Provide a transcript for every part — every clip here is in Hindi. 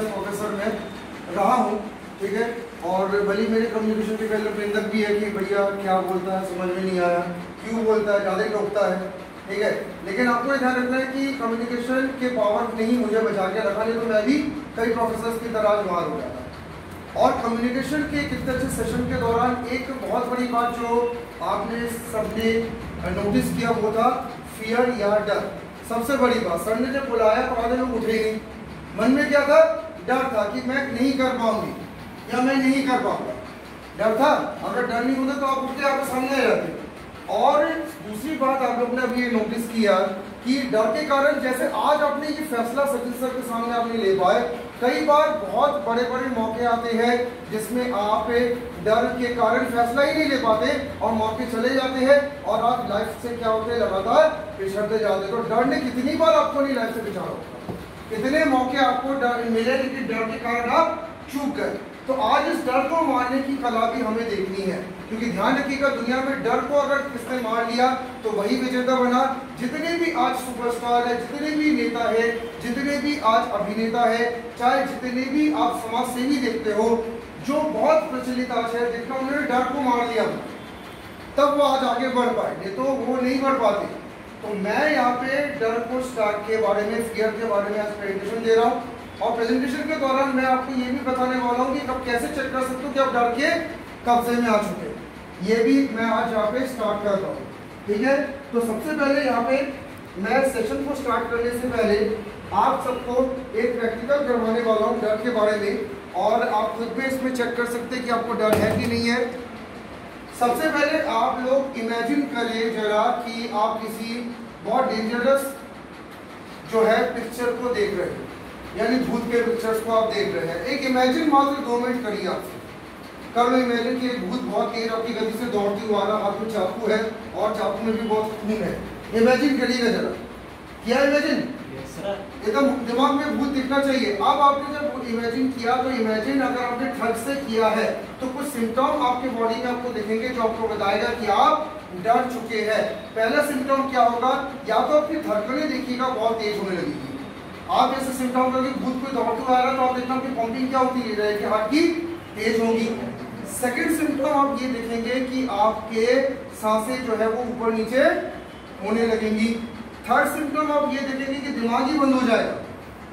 प्रोफेसर में रहा हूँ, ठीक है। और भले मेरे कम्युनिकेशन के पहले प्रेरणक भी है कि भैया क्या बोलता है समझ में नहीं आया, क्यों बोलता है, ज़्यादा ही टोकता है, ठीक है। लेकिन आपको ये ध्यान रखना है कि कम्युनिकेशन के पावर ने ही मुझे बचा के रखा, नहीं तो मैं भी कई प्रोफेसर्स की तरह जुआर हो जाता। और कम्युनिकेशन के कितने अच्छे सेशन के दौरान एक बहुत बड़ी बात जो आपने सबने नोटिस किया वो था फियर या डर। सबसे बड़ी बात, सर ने जब बुलाया तो आधे लोग उठे ही नहीं। मन में क्या था? डर था कि मैं नहीं कर पाऊंगी या मैं नहीं कर पाऊंगा, डर था। अगर डर नहीं होता तो आप उठ के आपके सामने आ जाते। और दूसरी बात आप लोग ने अभी ये नोटिस किया कि डर के कारण, जैसे आज आपने ये फैसला सचिन सर के सामने आपने ले पाए, कई बार बहुत बड़े बड़े मौके आते हैं जिसमें आप डर के कारण फैसला ही नहीं ले पाते और मौके चले जाते हैं और आप लाइफ से क्या होते हैं लगातार पिछड़ते जाते। तो डर ने कितनी बार आपको नहीं लाइफ से पिछाड़ा, कितने मौके आपको डर मिले लेकिन डर के कारण आप चूक गए। तो आज इस डर को मारने की कला भी हमें देखनी है, क्योंकि ध्यान रखिएगा दुनिया में डर को अगर किसने मार लिया तो वही विजेता बना। जितने भी आज सुपरस्टार है, जितने भी नेता है, जितने भी आज अभिनेता है, चाहे जितने भी आप समाज सेवी देखते हो, जो बहुत प्रचलित आज है, जितना उन्होंने डर को मार लिया तब वो आज आगे बढ़ पाए, नहीं तो वो नहीं बढ़ पाते। तो मैं यहाँ पे डर को स्टार्ट के बारे में, फियर के बारे में आज प्रेजेंटेशन दे रहा हूँ। और प्रेजेंटेशन के दौरान मैं आपको ये भी बताने वाला हूँ कि आप कैसे चेक कर सकते हो कि आप डर के कब्जे में आ चुके हैं। ये भी मैं आज यहाँ पे स्टार्ट कर रहा हूँ, ठीक है। तो सबसे पहले यहाँ पे मैं सेशन को स्टार्ट करने से पहले आप सबको एक प्रैक्टिकल करवाने वाला हूँ डर के बारे में, और आप खुद भी इसमें चेक कर सकते हैं कि आपको डर है कि नहीं है। सबसे पहले आप लोग इमेजिन करिए जरा कि आप किसी बहुत डेंजरस जो है पिक्चर को देख रहे हैं, यानी भूत के पिक्चर्स को आप देख रहे हैं। एक इमेजिन मात्र 2 मिनट करिए आप कर लो इमेजिन कि एक भूत बहुत तेज आपकी गति से दौड़ती हुआ आ रहा, हाथ में चाकू है और चाकू में भी बहुत खून है। इमेजिन करिएगा जरा, किया इमेजिन? एकदम दिमाग में भूत दिखना चाहिए। अब आपने जब इमेजिन किया तो इमेजिन अगर आपने ठग से किया है तो कुछ सिम्टम आपके बॉडी में आपको दिखेंगे जो आपको बताएगा कि आप डर चुके हैं। पहला सिम्टम क्या होगा? या तो आपकी धड़कनें देखिएगा बहुत तेज होने लगेगी। आप जैसे सिम्टम करोगे भूत कोई दौड़ते हुआ आ रहा है तो आप देखना आपकी पंपिंग क्या होती रहेगी, हार्ट की तेज होगी। सेकंड सिम्टम आप ये देखेंगे कि आपके सांसें जो है वो ऊपर नीचे होने लगेंगी। थर्ड सिम्टम आप ये देखेंगे कि दिमाग ही बंद हो जाएगा।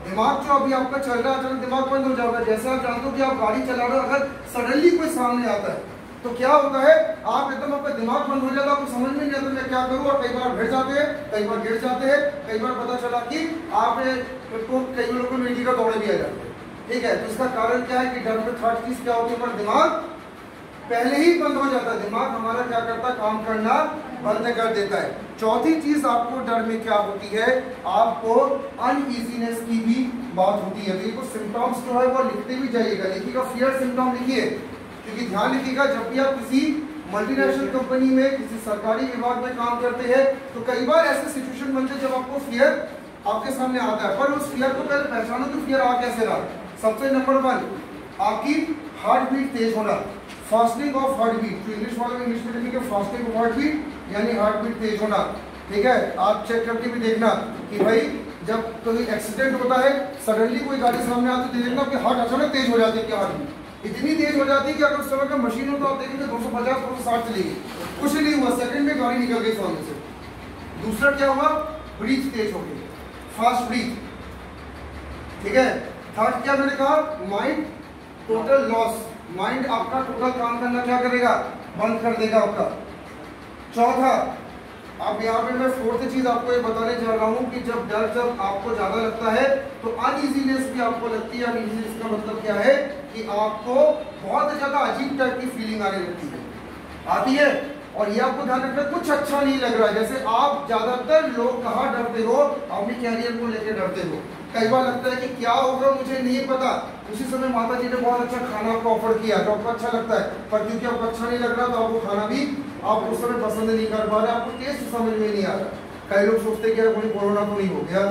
दिमाग जो अभी आपका चल रहा है अचानक दिमाग बंद हो जाएगा। जैसे आप जानते हो कि आप गाड़ी चला रहे हो, अगर सडनली कोई सामने आता है तो क्या होता है, आप एकदम आपका दिमाग बंद हो जाता है, आपको समझ में नहीं आता मैं क्या करूं। और कई बार भिड़ जाते हैं, कई बार गिर जाते हैं, कई बार पता चला कि आप कई लोगों को मिट्टी का दौड़े भी आ जाते हैं, ठीक है। तो इसका कारण क्या है कि डर में थर्ड चीज क्या होती है, हमारा दिमाग पहले ही बंद हो जाता है। दिमाग हमारा क्या करता है, काम करना बंद कर देता है। चौथी चीज आपको डर में क्या होती है, आपको अनईजीनेस की भी बात होती है। तो ये कुछ सिम्टम्स जो है वो लिखते भी जाइएगा, लिखिएगा फियर सिम्टम लिखिए, क्योंकि ध्यान रखिएगा जब भी आप किसी मल्टीनेशनल कंपनी में, किसी सरकारी विभाग में काम करते हैं तो कई बार ऐसे सिचुएशन बनते हैं जब आपको फियर आपके सामने आता है। पर उस फियर को पहले पहचानो कि फियर आ कैसे रहा। सबसे नंबर 1 आपकी हार्ट बीट तेज होना, फास्टिंग ऑफ हार्ट बीट, जो इंग्लिश वाले में इंग्लिश में लिखेंगे फास्टिंग ऑफ हार्ट बीट, यानी हार्ट बीट तेज होना, ठीक है। आप चेक करके भी देखना कि भाई जब कोई एक्सीडेंट होता है, सडनली कोई गाड़ी सामने आती है, देखना आपकी हार्ट अचानक तेज हो जाती है। क्या हार्ट बीट इतनी तेज हो जाती है कि अगर उस समय का मशीन हो तो आप देखेंगे 250 260 चलेगी, कुछ नहीं हुआ, सेकंड में गाड़ी निकल गई सामने से। दूसरा क्या हुआ, ब्रीथ तेज हो गई, फास्ट ब्रीथ, ठीक है। थर्ड क्या मैंने कहा, माइंड टोटल लॉस, माइंड आपका टोटल काम करना क्या करेगा, बंद कर देगा आपका। चौथा, अब यहाँ पे मैं फोर्थ चीज आपको ये बताने जा रहा हूँ कि जब आपको ज्यादा लगता है तो अनईजीनेस भी आपको लगती है। अनईजीनेस का मतलब क्या है कि आपको बहुत ज्यादा अजीब टाइप की फीलिंग आने लगती है, आती है। और ये आपको ध्यान रखना, कुछ अच्छा नहीं लग रहा है। जैसे आप ज्यादातर लोग कहाँ डरते हो, अपने कैरियर को लेकर डरते हो। कई बार लगता है कि क्या होगा मुझे नहीं पता, उसी समय माता जी ने बहुत अच्छा खाना आपको ऑफर किया तो आपको अच्छा लगता है, पर क्योंकि आपको अच्छा नहीं लग रहा तो आपको खाना भी आप उस समय पसंद नहीं कर पा रहे, आपको टेस्ट समझ में नहीं आ रहा। कई लोग सोचते कि मुझे कोरोना तो नहीं हो गया,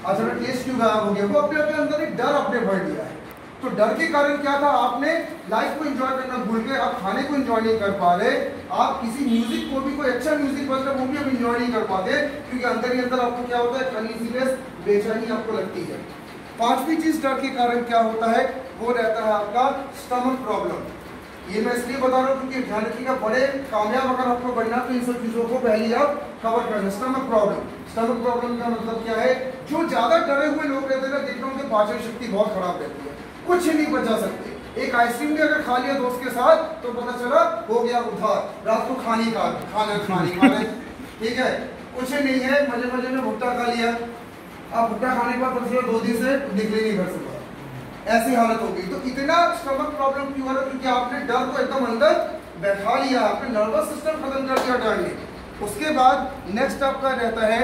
अचानक टेस्ट क्यों गायब हो गया, वो अपने अंदर एक डर अपने भर लिया है। तो डर के कारण क्या था, आपने लाइफ को एंजॉय करना भूल गए, आप खाने को एंजॉय नहीं कर पा रहे, आप किसी म्यूजिक को भी, कोई अच्छा म्यूजिक बज रहा है वो भी आप एंजॉय नहीं कर पाते, क्योंकि अंदर ही अंदर आपको क्या होता है, अनईजीनेस, बेचैनी आपको लगती है। पांचवी चीज डर के कारण क्या होता है, वो रहता है आपका स्टमक प्रॉब्लम। ये मैं इसलिए बता रहा हूँ क्योंकि ध्यान रखिएगा, बड़े कामयाब अगर आपको बनना तो इन सब चीजों को पहले आप कवर करना। स्टमक प्रॉब्लम, स्टमक प्रॉब्लम का मतलब क्या है, जो ज्यादा डरे हुए लोग रहते हैं ना, देखना उनकी पाचन शक्ति बहुत खराब रहती है, कुछ नहीं बचा सकते। एक आइसक्रीम भी अगर खा लिया दोस्त के साथ तो पता चला हो गया उधार, रात को खाने का खाना ठीक है, कुछ नहीं है, मजे मजे में भुट्टा खा लिया, अब भुट्टा खाने के बाद पता चला 2 दिन से निकले नहीं घर से बाहर, ऐसी हालत हो गई। तो इतना स्टमक प्रॉब्लम क्यों हो रहा है, क्योंकि आपने डर को एकदम अंदर बैठा लिया, आपने नर्वस सिस्टम खत्म कर दिया डर ने। उसके बाद नेक्स्ट आपका रहता है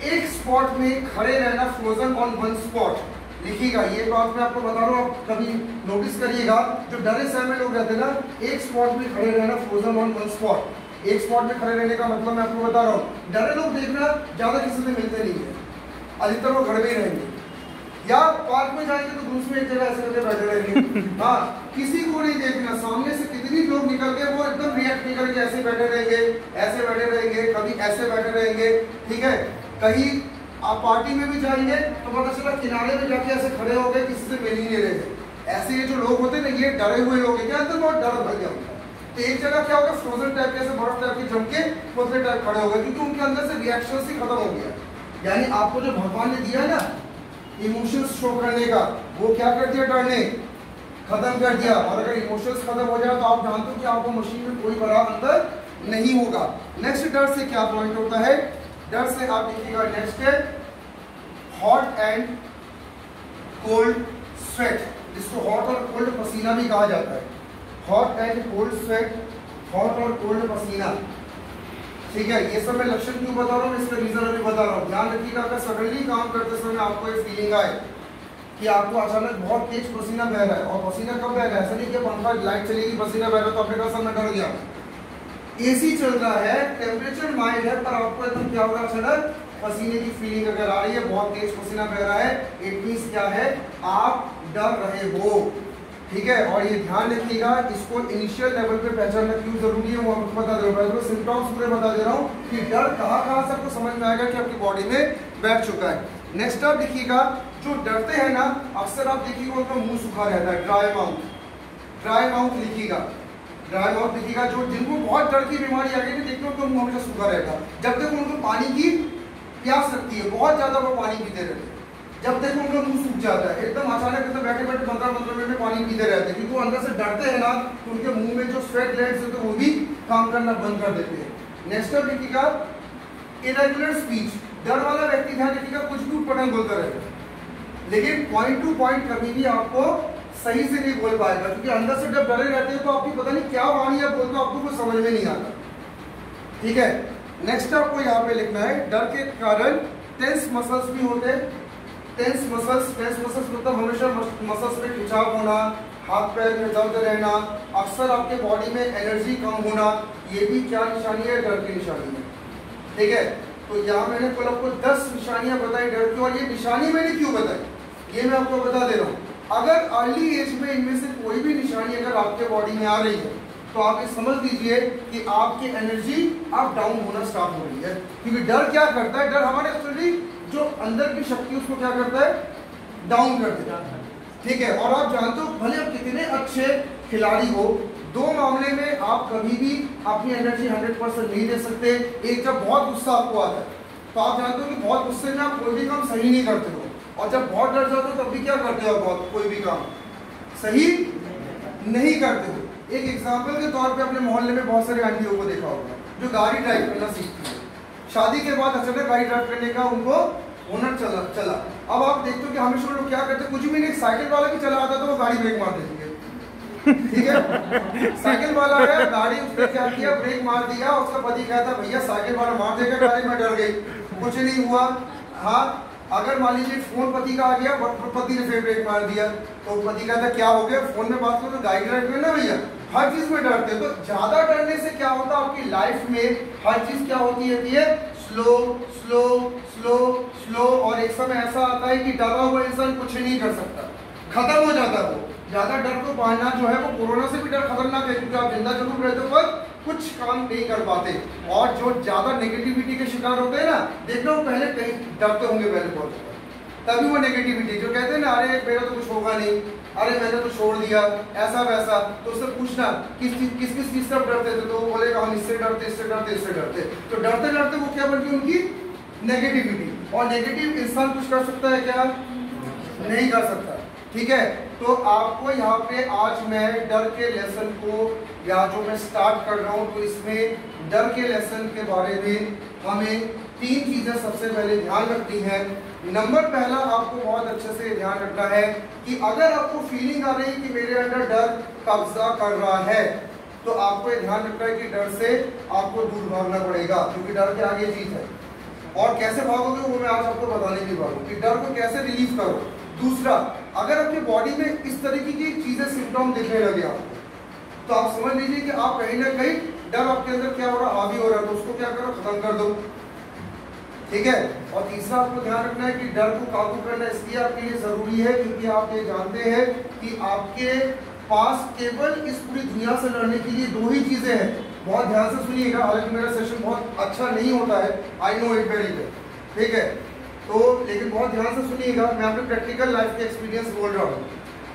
एक स्पॉट में खड़े रहना, फ्रोजन ऑन वन स्पॉट। लिखिएगा, ये बात मैं आपको बता रहा हूँ, आप कभी नोटिस करिएगा, जो डरे सहमे लोग रहते हैं ना, एक स्पॉट में खड़े रहना, फ्रोजन ऑन वन स्पॉट। एक स्पॉट में खड़े रहने का मतलब मैं आपको बता रहा हूँ, डरे लोग देखना ज्यादा किसी से मिलते नहीं है, अधिकतर वो घर में ही रहेंगे, या पार्क में जाएंगे तो ग्रुप में एक जगह ऐसे करके बैठे रहेंगे। हाँ, किसी को नहीं देखना, सामने से कितनी लोग निकल के वो एकदम रिएक्ट नहीं करके ऐसे बैठे रहेंगे, ऐसे बैठे रहेंगे, कभी ऐसे बैठे रहेंगे, ठीक है। कहीं आप पार्टी में भी जाएंगे तो पता चला किनारे में जाके ऐसे खड़े हो गए, किसी से मिल ही नहीं रहे। ऐसे ये जो लोग होते हैं ना, ये डरे हुए लोग हैं, क्या अंदर बहुत डर भर गया होता है। तो एक जगह क्या होगा, फ्रोजन टाइप के, ऐसे बर्फ टाइप के जम के पुतले टाइप खड़े हो गए, क्योंकि उनके अंदर से रिएक्शन ही खत्म हो गया। यानी आपको जो भगवान ने दिया है ना इमोशंस शो करने का, वो क्या कर दिया, डर ने खत्म कर दिया। और अगर इमोशंस खत्म हो जाए तो आप जानते हो कि आपको मशीन में कोई बड़ा अंतर नहीं होगा। नेक्स्ट डर से क्या पॉइंट होता है, डर से आप देखिएगा नेक्स्ट है हॉट एंड कोल्ड स्वेट, जिसको हॉट और कोल्ड पसीना भी कहा जाता है। Hot and cold sweat, hot और कोल्ड पसीना, ठीक है। ये सब मैं लक्षण क्यों बता रहा हूँ, इसका रीजन अभी बता रहा हूँ। ध्यान रखिएगा, अगर सडनली काम करते समय आपको एक फीलिंग आए कि आपको अचानक बहुत तेज पसीना बह रहा है, और पसीना कब बह रहा है, ऐसा नहीं कि पंखा लाइट चलेगी पसीना बह रहा है तो आपने कहा सर मैं डर गया, एसी चल रहा है, टेम्परेचर माइल्ड है, पर आपको एकदम क्या होगा, अचानक पसीने की फीलिंग अगर आ रही है, बहुत तेज पसीना बह रहा है, इट मींस क्या है, आप डर रहे हो, ठीक है। और ये ध्यान रखिएगा, इसको इनिशियल लेवल पे पहचानना क्यों जरूरी है वो आपको बता दे रहा हूँ, सिम्टम्स पूरे बता दे रहा हूँ कि डर कहाँ से आपको समझ में आएगा कि आपकी बॉडी में बैठ चुका है। नेक्स्ट आप देखिएगा, जो डरते हैं ना, अक्सर आप देखिएगा उनका मुंह सूखा रहता है, ड्राई माउथ, ड्राई माउथ लिखिएगा, ड्राई माउथ लिखिएगा। जो जिनको बहुत डर की बीमारी आ गई, देखते हो उनका मुंह हमेशा सूखा रहता है, जब तक उनको पानी की प्यास लगती है, बहुत ज्यादा वो पानी पीते रहते हैं, जब देखो उनका मुंह सूख जाता है, एकदम अचानक तो बैठे बैठे 15-15 मिनट में पानी पीते रहते हैं, क्योंकि वो अंदर से डरते हैं ना, तो उनके मुंह में जो स्वेट ग्लैंड्स होते हैं वो भी काम करना बंद कर देते हैं। नेक्स्ट अब देखिएगा इरेगुलर स्पीच, डर वाला व्यक्ति ध्यान रखिएगा कुछ भी उटपटांग बोलता रहेगा, लेकिन पॉइंट टू पॉइंट कभी भी आपको सही से नहीं बोल पाएगा, क्योंकि अंदर से जब डरे रहते हैं तो आपकी पता नहीं क्या वाणी आप बोलते हो, आपको कुछ समझ में नहीं आता, ठीक है। नेक्स्ट आपको यहाँ पे लिखना है, डर के कारण टेंस मसल्स भी होते हैं। टेंस मसल्स मतलब हमेशा मसल्स में खिंचाव होना, हाथ पैर में दर्द रहना, अक्सर आपके बॉडी में एनर्जी कम होना, ये भी क्या निशानी है, डर की निशानी है, ठीक है। तो यहाँ मैंने कल आपको 10 निशानियां बताई डर की, और ये निशानी मैंने क्यों बताई ये मैं आपको बता दे रहा हूँ। अगर अर्ली एज में इनमें से कोई भी निशानी अगर आपके बॉडी में आ रही है, तो आप ये समझ लीजिए कि आपकी एनर्जी अब डाउन होना स्टार्ट हो रही है, क्योंकि डर क्या करता है, डर हमारे एक्चुअली जो अंदर की शक्ति उसको क्या करता है, डाउन कर देता है, ठीक है। और आप जानते हो भले आप कितने अच्छे खिलाड़ी हो, 2 मामले में आप कभी भी अपनी एनर्जी 100% नहीं दे सकते। एक, जब बहुत गुस्सा आपको आता है तो आप जानते हो कि बहुत गुस्से में आप कोई भी काम सही नहीं करते हो, और जब बहुत डर जाते हो तब भी क्या करते हो, बहुत कोई भी काम सही नहीं करते हो। एक एग्जाम्पल के तौर पे अपने मोहल्ले में बहुत सारे आंटियों को देखा होगा जो गाड़ी ड्राइव करना सीखती है, शादी के बाद अचानक गाड़ी ड्राइव करने का उनको हुनर चला। अब आप देखते हो कि हमेशा लोग क्या करते हैं, कुछ भी नहीं, साइकिल वाला भी चला आता तो वो गाड़ी ब्रेक मार देंगे, ठीक है। साइकिल वाला है, गाड़ी उसने क्या किया, ब्रेक मार दिया, उसका पति कहता भैया साइकिल वाला मार देगा गाड़ी, में डर गई, कुछ नहीं हुआ। हाँ, अगर मान लीजिए फोन पति का आ गया, पति ने फिर ब्रेक मार दिया, तो पति कहता क्या हो गया, फोन में बात करो तो गाड़ी ड्राइव करना भैया, हर चीज में डरते हैं। तो ज्यादा डरने से क्या होता है, आपकी लाइफ में हर चीज क्या होती है, स्लो स्लो स्लो स्लो, और एक समय ऐसा आता है कि डरा हुआ इंसान कुछ नहीं कर सकता, खत्म हो जाता है वो। ज्यादा डर को पालना जो है वो कोरोना से भी डर खतरनाक है, क्योंकि आप जिंदा जरूर रहते हो पर कुछ काम नहीं कर पाते। और जो ज्यादा नेगेटिविटी के शिकार होते हैं ना, देखना वो पहले कहीं डरते होंगे, पहले बहुत तभी वो नेगेटिविटी जो कहते हैं ना, अरे मेरा तो कुछ होगा नहीं, अरे मैंने तो छोड़ दिया, ऐसा वैसा, तो उससे पूछना किस किस चीज से डरते थे, तो वो बोलेगा हम इससे डरते, इससे डरते, इससे डरते। तो डरते डरते वो क्या बन गई उनकी नेगेटिविटी। और नेगेटिव इंसान कुछ कर सकता है क्या? नहीं कर सकता। ठीक है, तो आपको यहाँ पे आज मैं डर के लेसन को, या जो मैं स्टार्ट कर रहा हूँ, तो इसमें डर के लेसन के बारे में हमें 3 चीजें सबसे पहले ध्यान रखनी है। नंबर पहला आपको बहुत अच्छे से ध्यान रखना है कि अगर आपको फीलिंग आ रही है कि मेरे अंदर डर कब्जा कर रहा है, तो आपको ये ध्यान रखना है कि डर से आपको दूर भागना पड़ेगा, क्योंकि डर के आगे जीत है। और कैसे भागोगे वो मैं आज आपको बताने की बात हूँ कि डर को कैसे रिलीव करो। दूसरा, अगर आपकी बॉडी में इस तरीके की चीजें सिम्टम दिखने लगे आपको, तो आप समझ लीजिए कि आप कहीं ना कहीं डर आपके अंदर क्या हो रहा है, हावी हो रहा है, तो उसको क्या करो, खत्म कर दो। ठीक है, और तीसरा आपको ध्यान रखना है कि डर को काबू करना इसलिए आपके लिए जरूरी है क्योंकि आप ये जानते हैं कि आपके पास केवल इस पूरी दुनिया से लड़ने के लिए 2 ही चीजें हैं। बहुत ध्यान से सुनिएगा, हालांकि मेरा सेशन बहुत अच्छा नहीं होता है, I know it very well. ठीक है, तो लेकिन बहुत ध्यान से सुनिएगा, मैं अपने प्रैक्टिकल लाइफ के एक्सपीरियंस बोल रहा हूँ।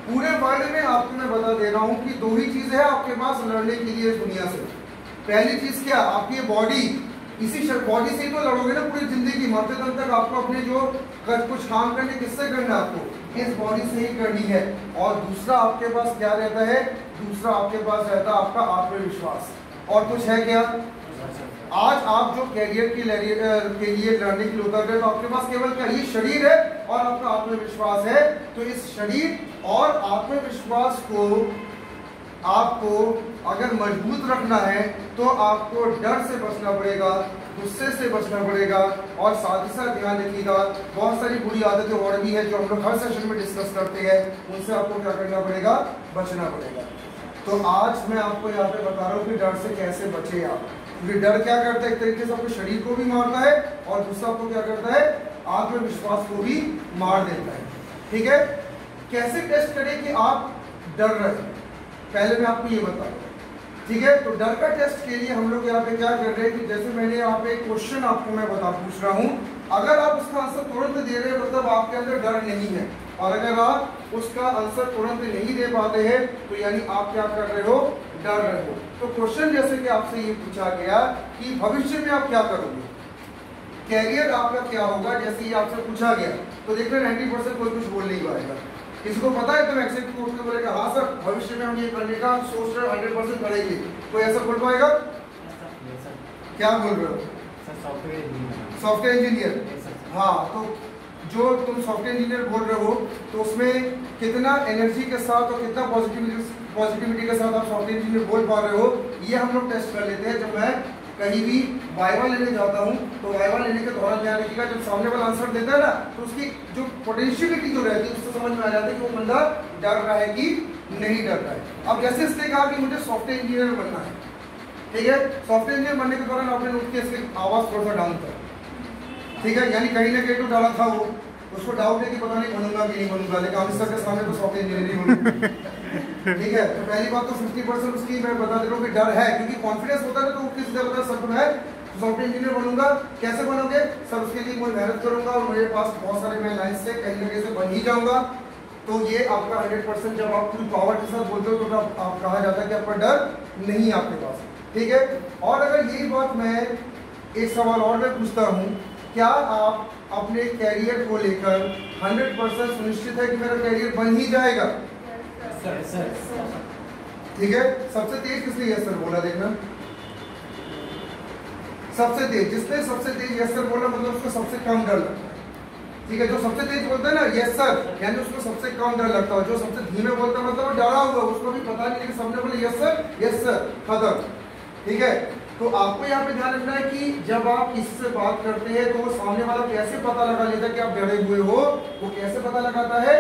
पूरे वर्ल्ड में आपको मैं बता दे रहा हूँ कि 2 ही चीजें हैं आपके पास लड़ने के लिए इस दुनिया से। पहली चीज क्या, आपकी बॉडी, इसी बॉडी से ही तो लड़ोगे ना पूरी जिंदगी, मरते दम तक आपको अपने जो कुछ काम करने किससे करना है, आपको इस बॉडी से ही करनी है। और दूसरा आपके पास क्या रहता है, दूसरा आपके पास रहता है आपका आत्मविश्वास। और कुछ है क्या? आज आप जो कैरियर के लिए लड़ने के लिए उतर रहे, तो आपके पास केवल क्या, ये शरीर है और आपका आत्मविश्वास है। तो इस शरीर और आत्मविश्वास को आपको अगर मजबूत रखना है तो आपको डर से बचना पड़ेगा, गुस्से से बचना पड़ेगा, और साथ ही साथ ध्यान रखिएगा बहुत सारी बुरी आदतें और भी है जो हम लोग हर सेशन में डिस्कस करते हैं, उनसे आपको क्या करना पड़ेगा, बचना पड़ेगा। तो आज मैं आपको यहाँ पे बता रहा हूँ कि डर से कैसे बचे आप, क्योंकि डर क्या करता है, एक तरीके से आपके शरीर को भी मारता है और दूसरा आपको क्या करता है, आत्मविश्वास को भी मार देता है। ठीक है, कैसे टेस्ट करें कि आप डर रहे हैं, पहले मैं आपको ये बता रहा हूँ। ठीक है, तो डर का टेस्ट के लिए हम लोग यहाँ पे क्या कर रहे हैं कि जैसे मैंने यहाँ पे एक क्वेश्चन आपको मैं पूछ रहा हूँ, अगर आप उसका आंसर तुरंत दे रहे हैं मतलब आपके अंदर डर नहीं है, और अगर आप उसका आंसर तुरंत नहीं दे पाते हैं तो यानी आप क्या कर रहे हो, डर रहे हो। तो क्वेश्चन जैसे कि आपसे ये पूछा गया कि भविष्य में आप क्या करोगे, कैरियर आपका क्या होगा, जैसे ये आपसे पूछा गया, तो देखना 90% कोई कुछ बोल नहीं पाएगा। किसी को पता है तो एक्सेप्ट कोर्ट में बोलेगा हाँ सर भविष्य में हम ये करने का सोच रहे 100% करेंगे, कोई ऐसा बोल पाएगा? क्या बोल रहे हो? Software engineer. हाँ, तो जो तुम सॉफ्टवेयर इंजीनियर बोल रहे हो तो उसमें कितना एनर्जी के साथ और कितना पॉजिटिविटी के साथ आप सॉफ्टवेयर इंजीनियर बोल पा रहे हो, ये हम लोग टेस्ट कर लेते हैं। जब मैं कहीं भी वाइवा लेने जाता हूँ तो वाइवा लेने के दौरान ध्यान रखिएगा, जब सामने वाला आंसर देता है ना तो उसकी जो पोटेंशियलिटी जो रहती है उससे समझ में आ जाता है कि वो बंदा डर रहा है कि नहीं डर रहा है। अब जैसे इसने कहा कि मुझे सॉफ्टवेयर इंजीनियर बनना है, ठीक है, सॉफ्टवेयर इंजीनियर बनने के दौरान आपने नोट किया इसकी आवाज़ थोड़ा सा डाउन था, ठीक है, यानी कहीं ना कहीं तो डरा था वो, उसको डाउट है कि पता नहीं बनूंगा कि नहीं बनूंगा, लेकिन ऑफिसर के सामने तो सॉफ्टवेयर इंजीनियर ही बनूंगा। ठीक है, तो पहली बात तो 50% उसकी मैं बता दे रहा हूँ कि डर है, क्योंकि कॉन्फिडेंस होता है तो किसी से बता सकता है सॉफ्टवेयर इंजीनियर बनूंगा। कैसे बनोगे सर? उसके लिए मैं मेहनत करूंगा और मेरे पास बहुत सारे मैं लाइन से कहीं ना कहीं से बन ही जाऊंगा। तो ये आपका 100% जब आप पूरी पावर के साथ बोलते हो तो आप कहा जाता है कि आपका डर नहीं है आपके पास। ठीक है, और अगर यही बात मैं एक सवाल और मैं पूछता हूँ, क्या आप अपने कैरियर को लेकर 100% सुनिश्चित है कि मेरा कैरियर बन ही जाएगा? सर। ठीक है, सबसे तेज किसने यस सर बोला? देखना, सबसे तेज जिसने सबसे तेज यस सर बोला मतलब उसको सबसे कम डर लगता है। ठीक है, जो सबसे तेज बोलता है ना यस सर, यानी उसको सबसे कम डर लगता है। जो सबसे धीमे बोलता है मतलब वो डरा हुआ, उसको भी पता नहीं, लेकिन सबने बोले यस सर खत्म। ठीक है, तो आपको यहाँ पे ध्यान रखना है कि जब आप इससे बात करते हैं तो वो सामने वाला कैसे पता लगा लेता है कि आप डरे हुए हो। वो कैसे पता लगाता है?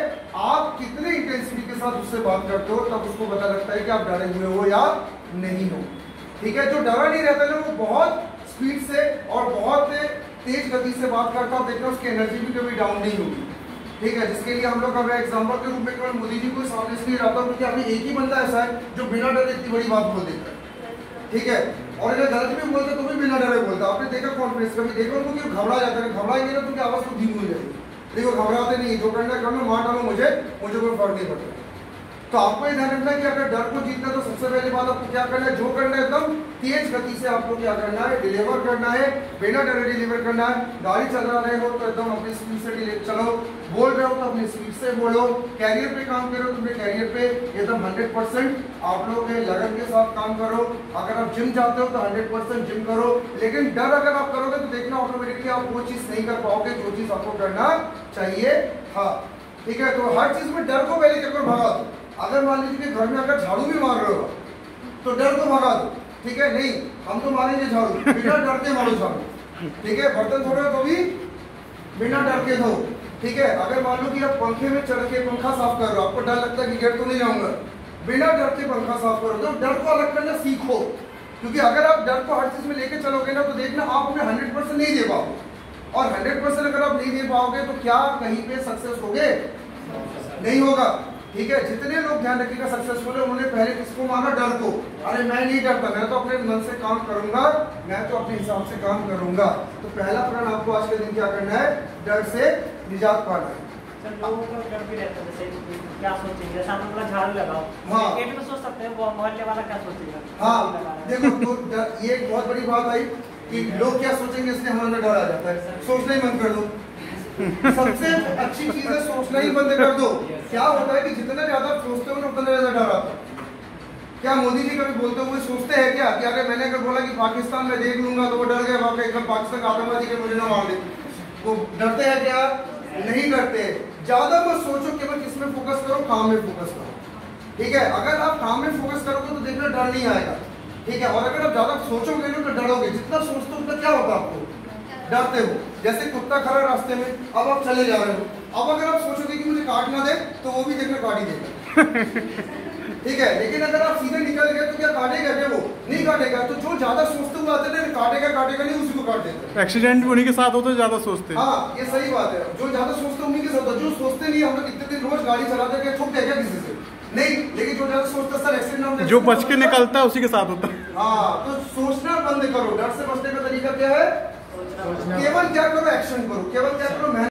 आप कितने इंटेंसिटी के साथ उससे बात करते हो तब उसको पता लगता है कि आप डरे हुए हो या नहीं हो। ठीक है, जो डरा नहीं रहता है वो बहुत स्पीड से और बहुत तेज गति से बात करता है, देखना उसकी एनर्जी भी कभी डाउन नहीं होगी। ठीक है, जिसके लिए हम लोग अब एग्जाम्पल के रूप में केवल मोदी जी को सामने इसलिए रहता हूँ क्योंकि अभी एक ही बंदा ऐसा है जो बिना डरे इतनी बड़ी बात बोल देता है। ठीक है, और अगर गलत भी बोलते तो भी बिना डरे बोलता। आपने देखा कॉन्फ्रेंस, कभी देखा उनको कि घबरा जाता है, घबराएंगे ना तो उनकी आवाज़ तो धीमी हो जाएगी। देखो घबराते नहीं, जो करना है कर लो, मार डालो मुझे कोई फर्क नहीं पड़ता। तो आपको ये ध्यान रखना है कि अगर डर को जीतना है तो सबसे पहली बात आपको क्या करना है, जो करना है एकदम तेज गति से आपको क्या करना है, डिलीवर करना है, बिना डरे डिलीवर करना है। गाड़ी चला रहे हो तो एकदम अपनी स्पीड से चलो, बोल रहे हो तो अपनी स्पीड से बोलो, कैरियर पे काम करो तो अपने कैरियर पे एकदम 100% आप लोग लगन के साथ काम करो। अगर आप जिम जाते हो तो 100% जिम करो, लेकिन डर अगर आप करोगे तो देखना ऑटोमेटिकली आप वो चीज़ नहीं कर पाओगे जो चीज़ आपको करना चाहिए। हाँ ठीक है, तो हर चीज़ में डर को पहले क्या करो, भगा दो। अगर मान लीजिए कि घर में अगर झाड़ू भी मार रहे हो तो डर को भगा दो, ठीक है, नहीं हम तो मारेंगे झाड़ू, बिना डर के मारो झाड़ू, ठीक है। बर्तन धो रहे हो तो भी बिना डर के धो, ठीक है। अगर मान लो कि आप पंखे में चढ़ के पंखा साफ कर रहे हो, आपको डर लगता है कि गिर तो नहीं जाऊंगा, बिना डर के पंखा साफ करो। तो डर को अलग करना सीखो, क्योंकि अगर आप डर को हर चीज में लेके चलोगे ना तो देखना आप अपने 100% नहीं दे पाओगे, और 100% अगर आप नहीं दे पाओगे तो क्या कहीं पे सक्सेस होगे, नहीं होगा, ठीक है। जितने लोग ध्यान रखिएगा सक्सेसफुल है उन्होंने पहले किसको माना, डर को। अरे मैं नहीं डरता, मैं तो अपने मन से काम करूंगा, मैं तो अपने हिसाब से काम करूंगा। तो पहला प्रण आपको आज के दिन क्या करना है, डर से निजात पाना है। सर लोगों को डर भी रहता है, जैसे क्या सोचेंगे, जैसे हम लोग झाड़ू लगाओ, हाँ गेट में सोच सकते हैं वो मोहल्ले वाला क्या सोचेगा। हाँ देखो, तो ये एक बहुत बड़ी बात आई कि लोग क्या सोचेंगे, इसलिए हमारा डर आ जाता है। सोचना ही बंद कर दो, सबसे अच्छी चीज है सोचना ही बंद कर दो। क्या होता है कि जितना ज्यादा सोचते हो ना उतना ज्यादा डर आता है। क्या मोदी जी कभी बोलते हुए सोचते हैं क्या कि अगर मैंने अगर बोला कि पाकिस्तान में देख लूंगा तो वो डर गए, वहां पे एकदम पाकिस्तान आतंकवादी के मुझे ना मार दे, वो डरते हैं क्या, नहीं डरते। ज्यादा मत सोचो, केवल किसमें फोकस करो, काम में फोकस करो, ठीक है। अगर आप काम में फोकस करोगे तो देखना डर नहीं आएगा, ठीक है। और अगर आप ज्यादा सोचोगे ना तो डरोगे, जितना सोचते हो उतना क्या होगा, आपको डरते हो। जैसे कुत्ता खड़ा रास्ते में, अब आप चले जा रहे हो, अब अगर आप सोचोगे कि मुझे काट ना दे तो वो भी देखना काट ही देगा, ठीक है। लेकिन अगर आप सीधे निकल गए तो क्या काटेगा, क्या वो नहीं काटेगा। तो जो ज्यादा सोचते हुए आते हैं काटेगा नहीं, उसी को काट देता है। एक्सीडेंट उन्हीं के साथ होते ज्यादा सोचते हैं। हाँ ये सही बात है, जो ज्यादा सोचते उन्हीं के साथ, जो सोचते नहीं। हम लोग कितने दिन रोज गाड़ी चलाते हैं, ठोकते क्या किसी से नहीं, लेकिन जो ज्यादा सोचता सर एक्सीडेंट, जो बच के निकलता है उसी के साथ होता है। हाँ तो सोचना बंद करो। डर से बचने का तरीका क्या है, केवल क्या करो, एक्शन करो, केवल क्या करो,